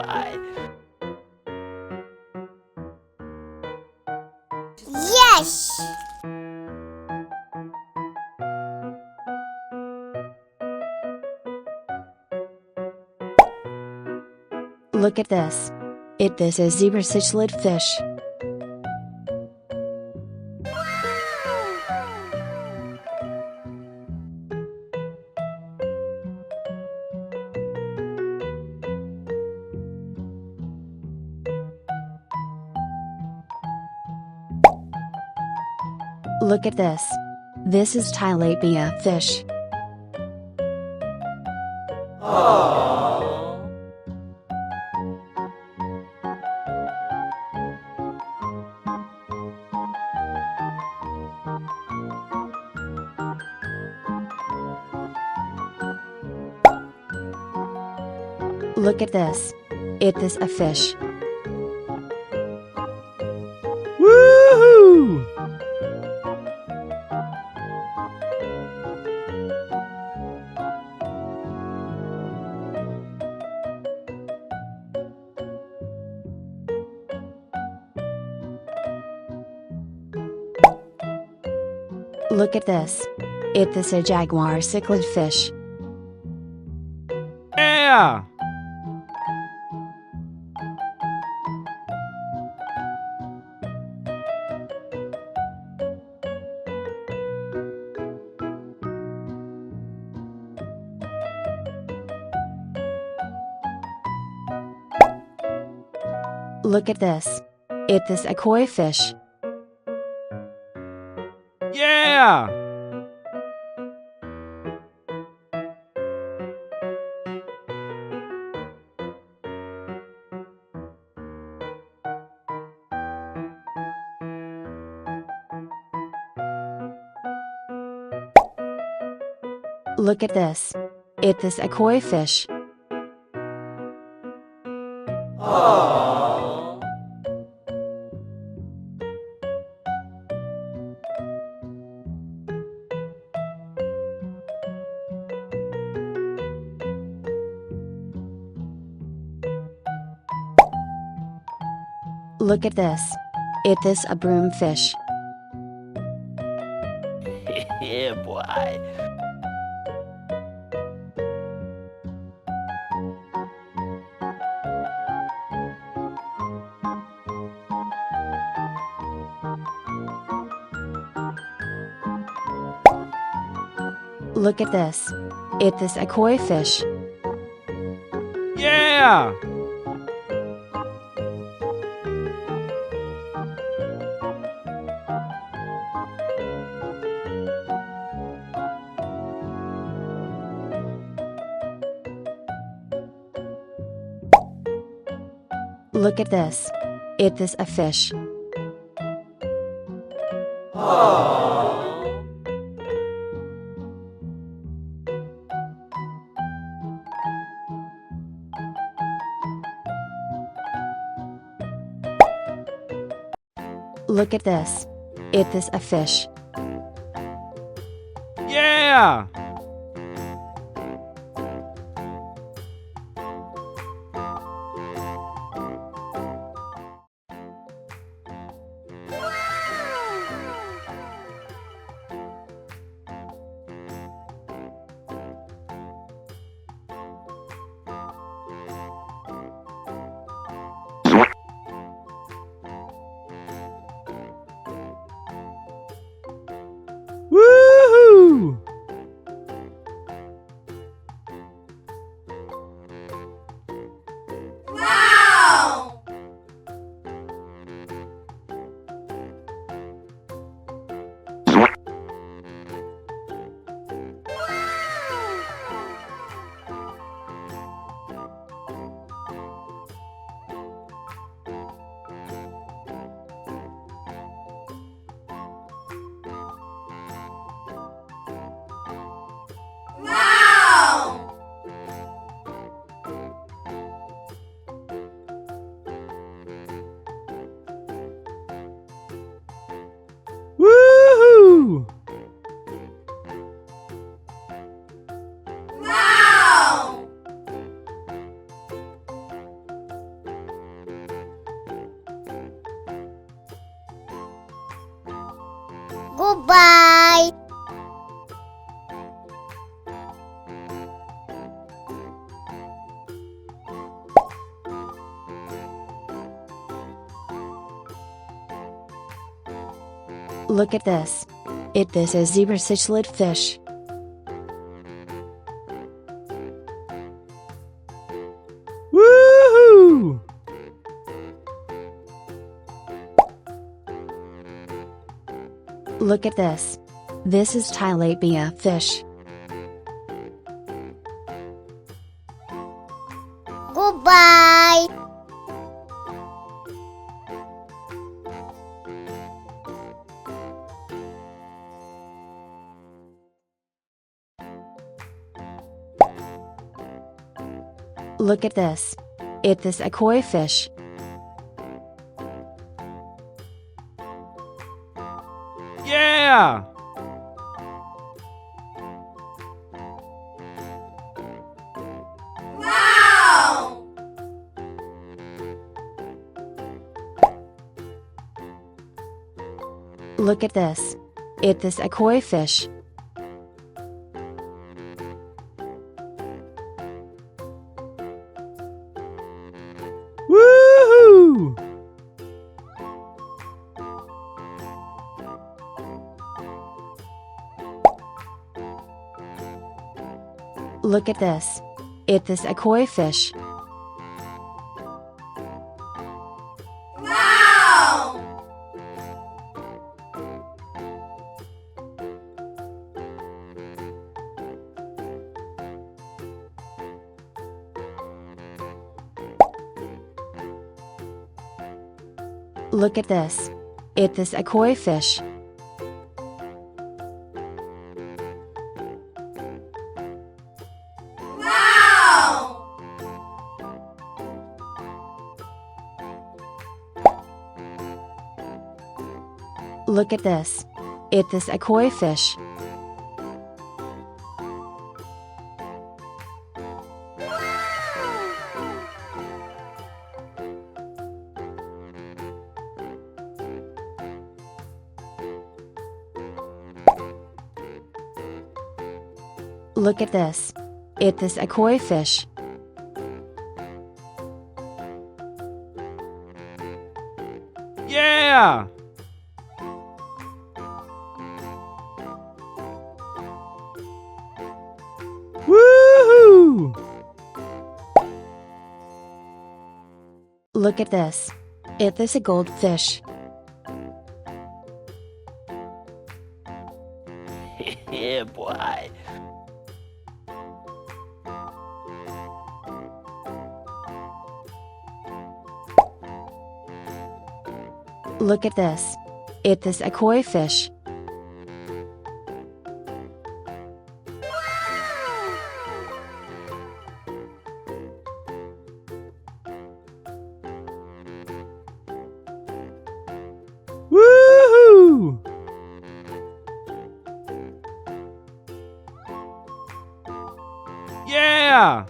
boy. Yes! Look at this. This is zebra cichlid fish. Look at this. This is tilapia fish. Look at this. This a fish. Woohoo! Look at this. This a jaguar cichlid fish. Yeah! Look at this. This a koi fish. Yeah! Look at this. This a koi fish. Look at this. This a broom fish. Yeah, boy. Look at this. This a koi fish. Yeah! Look at this. This a fish. Look at this. This a fish. Yeah! Woohoo! Goodbye. Look at this. This is zebra cichlid fish. Woohoo! Look at this. This is tilapia fish. Goodbye. Look at this. This a koi fish. Yeah! Wow. Look at this. This a koi fish. Woohoo! Look at this. This a koi fish. Wow. Look at this. This a koi fish. Wow. Look at this. This a koi fish. Look at this. This a koi fish. Yeah! Woohoo! Look at this. This a goldfish. Yeah, boy. Look at this. This a koi fish. Woohoo! Yeah!